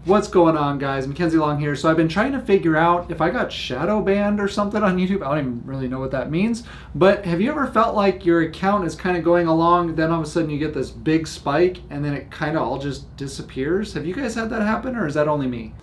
What's going on, guys? Mackenzie Long here. So I've been trying to figure out if I got shadow banned or something on YouTube. I don't even really know what that means. But have you ever felt like your account is kind of going along, then all of a sudden you get this big spike and then it kind of all just disappears? Have you guys had that happen, or is that only me?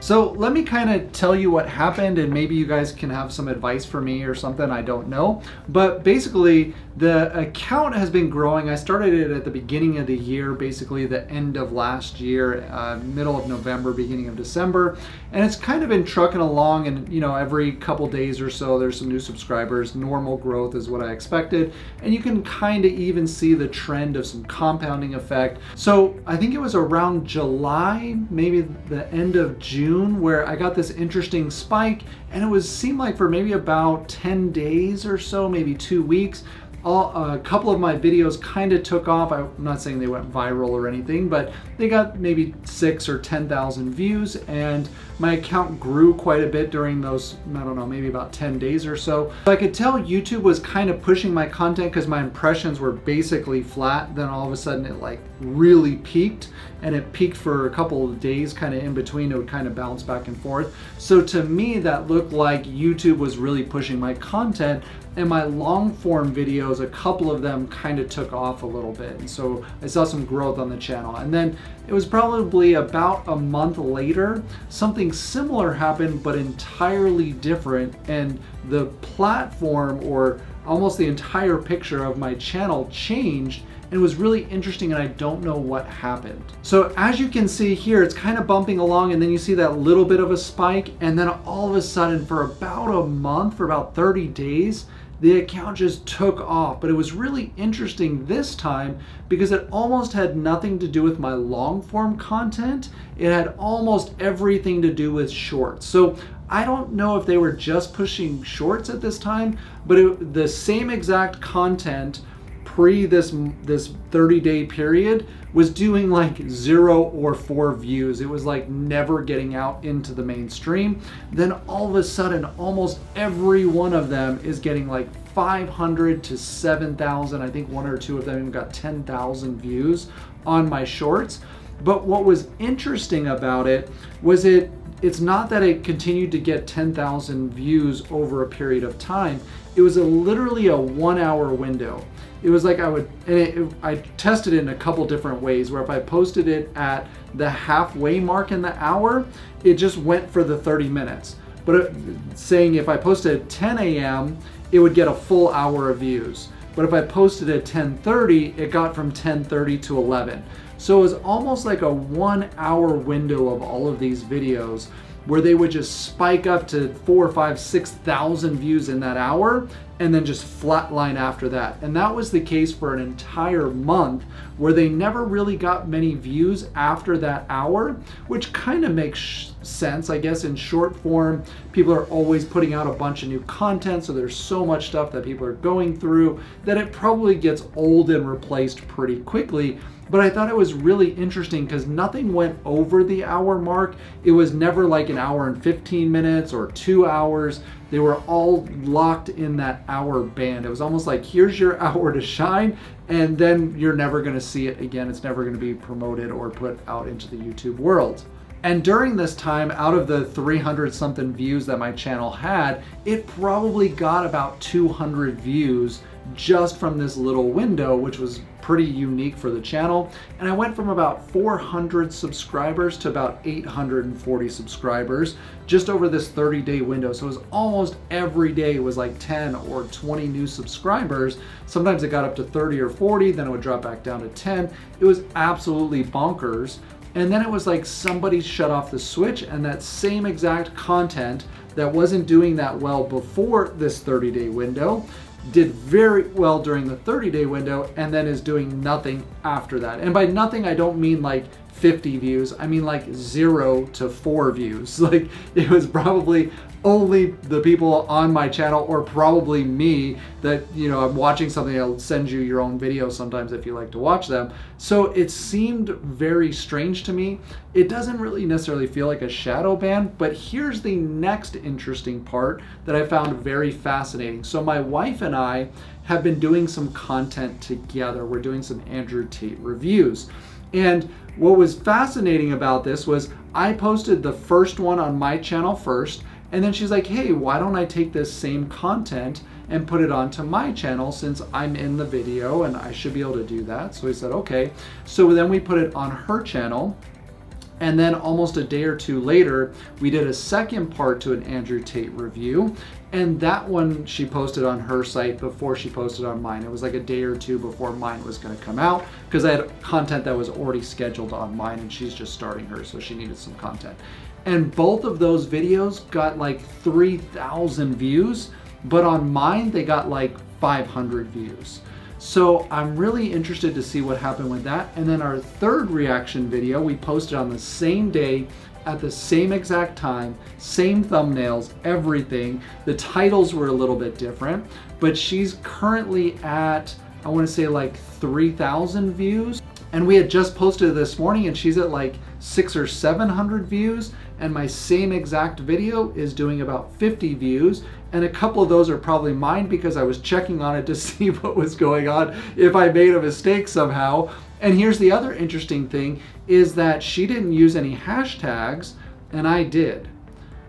So let me kind of tell you what happened, and maybe you guys can have some advice for me or something, I don't know. But basically, the account has been growing. I started it at the beginning of the year, basically the end of last year, middle of November, beginning of December. And it's kind of been trucking along, and every couple days or so, there's some new subscribers. Normal growth is what I expected. And you can kind of even see the trend of some compounding effect. So I think it was around July, maybe the end of June, where I got this interesting spike, and it seemed like for maybe about 10 days or so, maybe 2 weeks, a couple of my videos kind of took off. I'm not saying they went viral or anything, but they got maybe 6,000 or 10,000 views, and my account grew quite a bit during those, I don't know, maybe about 10 days or so. I could tell YouTube was kind of pushing my content because my impressions were basically flat. Then all of a sudden it like really peaked, and it peaked for a couple of days kind of in between. It would kind of bounce back and forth. So to me, that looked like YouTube was really pushing my content, and my long form videos, a couple of them kind of took off a little bit. And so I saw some growth on the channel. And then it was probably about a month later, something similar happened, but entirely different. And the platform, or almost the entire picture of my channel, changed. And it was really interesting, and I don't know what happened. So as you can see here, it's kind of bumping along, and then you see that little bit of a spike, and then all of a sudden for about a month, for about 30 days, the account just took off. But it was really interesting this time because it almost had nothing to do with my long form content. It had almost everything to do with shorts. So I don't know if they were just pushing shorts at this time, but the same exact content pre this 30-day period was doing like 0 or 4 views. It was like never getting out into the mainstream. Then all of a sudden, almost every one of them is getting like 500 to 7,000. I think 1 or 2 of them even got 10,000 views on my shorts. But what was interesting about it was it's not that it continued to get 10,000 views over a period of time. It was literally a 1-hour window. It was like I tested it in a couple different ways, where if I posted it at the halfway mark in the hour, it just went for the 30 minutes. But saying if I posted at 10 a.m., it would get a full hour of views. But if I posted at 10:30, it got from 10:30 to 11. So it was almost like a 1-hour window of all of these videos, where they would just spike up to 4,000, 5,000, 6,000 views in that hour, and then just flatline after that. And that was the case for an entire month, where they never really got many views after that hour, which kind of makes sense, I guess. In short form, people are always putting out a bunch of new content, so there's so much stuff that people are going through that it probably gets old and replaced pretty quickly. But I thought it was really interesting because nothing went over the hour mark. It was never like an hour and 15 minutes or 2 hours. They were all locked in that hour band. It was almost like, here's your hour to shine, and then you're never going to see it again. It's never going to be promoted or put out into the YouTube world. And during this time, out of the 300 something views that my channel had, it probably got about 200 views just from this little window, which was pretty unique for the channel. And I went from about 400 subscribers to about 840 subscribers just over this 30-day window. So it was almost every day was like 10 or 20 new subscribers. Sometimes it got up to 30 or 40, then it would drop back down to 10. It was absolutely bonkers. And then it was like somebody shut off the switch, and that same exact content that wasn't doing that well before this 30-day window did very well during the 30-day window, and then is doing nothing after that. And by nothing, I don't mean like 50 views. I mean like 0 to 4 views. Like it was probably only the people on my channel, or probably me, that, you know, I'm watching something, I'll send you your own videos sometimes if you like to watch them. So it seemed very strange to me. It doesn't really necessarily feel like a shadow ban, but here's the next interesting part that I found very fascinating. So my wife and I have been doing some content together. We're doing some Andrew Tate reviews. And what was fascinating about this was I posted the first one on my channel first, and then she's like, hey, why don't I take this same content and put it onto my channel, since I'm in the video and I should be able to do that. So we said, okay. So then we put it on her channel. And then almost a day or two later, we did a second part to an Andrew Tate review. And that one she posted on her site before she posted on mine. It was like a day or two before mine was going to come out, because I had content that was already scheduled on mine and she's just starting hers, so she needed some content. And both of those videos got like 3,000 views, but on mine they got like 500 views. So I'm really interested to see what happened with that. And then our third reaction video, we posted on the same day at the same exact time, same thumbnails, everything. The titles were a little bit different, but she's currently at, I want to say like 3,000 views. And we had just posted it this morning and she's at like 600 or 700 views. And my same exact video is doing about 50 views. And a couple of those are probably mine, because I was checking on it to see what was going on, if I made a mistake somehow. And here's the other interesting thing, is that she didn't use any hashtags and I did.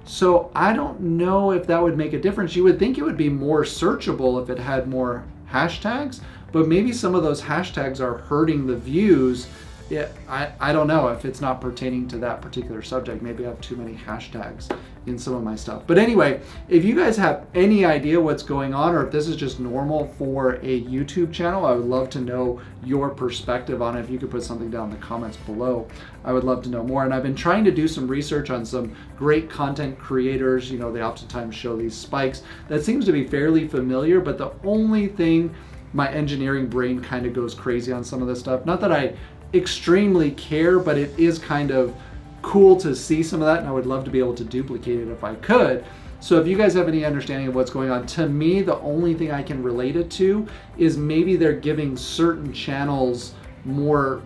So I don't know if that would make a difference. You would think it would be more searchable if it had more hashtags, but maybe some of those hashtags are hurting the views. Yeah, I don't know if it's not pertaining to that particular subject. Maybe I have too many hashtags in some of my stuff. But anyway, if you guys have any idea what's going on, or if this is just normal for a YouTube channel, I would love to know your perspective on it. If you could put something down in the comments below, I would love to know more. And I've been trying to do some research on some great content creators. You know, they oftentimes show these spikes. That seems to be fairly familiar, but the only thing, my engineering brain kind of goes crazy on some of this stuff. Not that I extremely care, but it is kind of cool to see some of that, and I would love to be able to duplicate it if I could. So if you guys have any understanding of what's going on, to me, the only thing I can relate it to is maybe they're giving certain channels more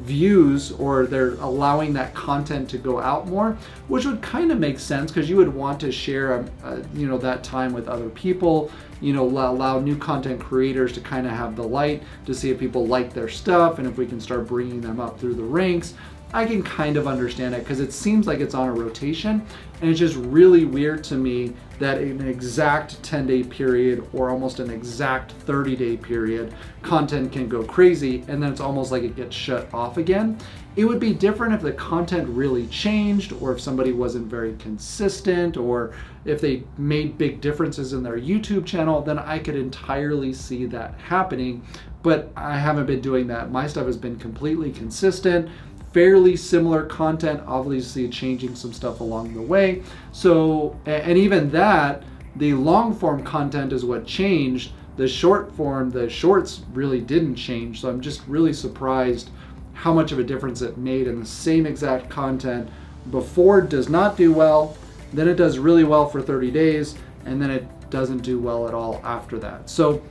views, or they're allowing that content to go out more, which would kind of make sense, because you would want to share you know, that time with other people, you know, allow new content creators to kind of have the light to see if people like their stuff, and if we can start bringing them up through the ranks. I can kind of understand it, because it seems like it's on a rotation, and it's just really weird to me that in an exact 10-day period, or almost an exact 30-day period, content can go crazy, and then it's almost like it gets shut off again. It would be different if the content really changed, or if somebody wasn't very consistent, or if they made big differences in their YouTube channel. Then I could entirely see that happening, but I haven't been doing that. My stuff has been completely consistent, fairly similar content, obviously changing some stuff along the way. So, and even that, the long form content is what changed. The short form, the shorts really didn't change. So I'm just really surprised how much of a difference it made. In the same exact content before does not do well, then it does really well for 30 days, and then it doesn't do well at all after that. So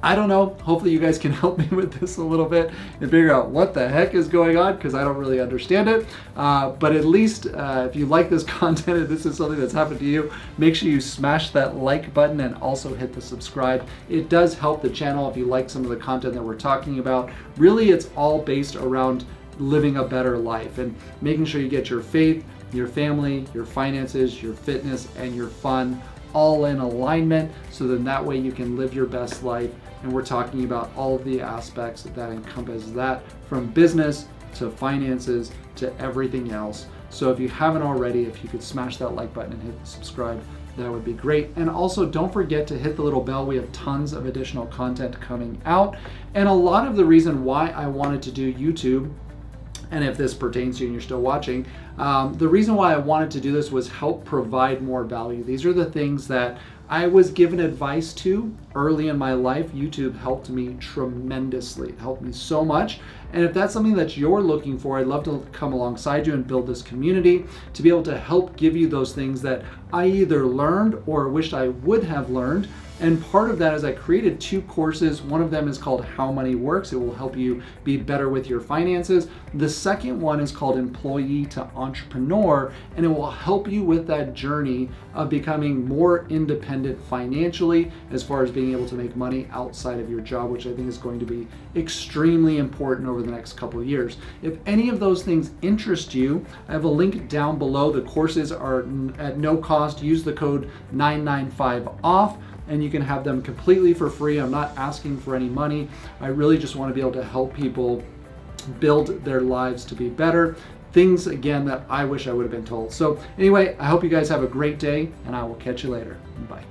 I don't know. Hopefully you guys can help me with this a little bit and figure out what the heck is going on, because I don't really understand it. But at least if you like this content and this is something that's happened to you, make sure you smash that like button and also hit the subscribe. It does help the channel if you like some of the content that we're talking about. Really, it's all based around living a better life and making sure you get your faith, your family, your finances, your fitness, and your fun all in alignment, so then that way you can live your best life. And we're talking about all of the aspects that encompass that, from business to finances to everything else. So if you haven't already, if you could smash that like button and hit the subscribe, that would be great. And also don't forget to hit the little bell. We have tons of additional content coming out. And a lot of the reason why I wanted to do YouTube and if this pertains to you and you're still watching, the reason why I wanted to do this was help provide more value. These are the things that I was given advice to early in my life. YouTube helped me tremendously. It helped me so much. And if that's something that you're looking for, I'd love to come alongside you and build this community to be able to help give you those things that I either learned or wished I would have learned. And part of that is I created 2 courses. One of them is called How Money Works. It will help you be better with your finances. The second one is called Employee to Entrepreneur, and it will help you with that journey of becoming more independent financially as far as being able to make money outside of your job, which I think is going to be extremely important over the next couple of years. If any of those things interest you, I have a link down below. The courses are at no cost. Use the code 995OFF. And you can have them completely for free. I'm not asking for any money. I really just want to be able to help people build their lives to be better. Things, again, that I wish I would have been told. So anyway, I hope you guys have a great day, and I will catch you later. Bye.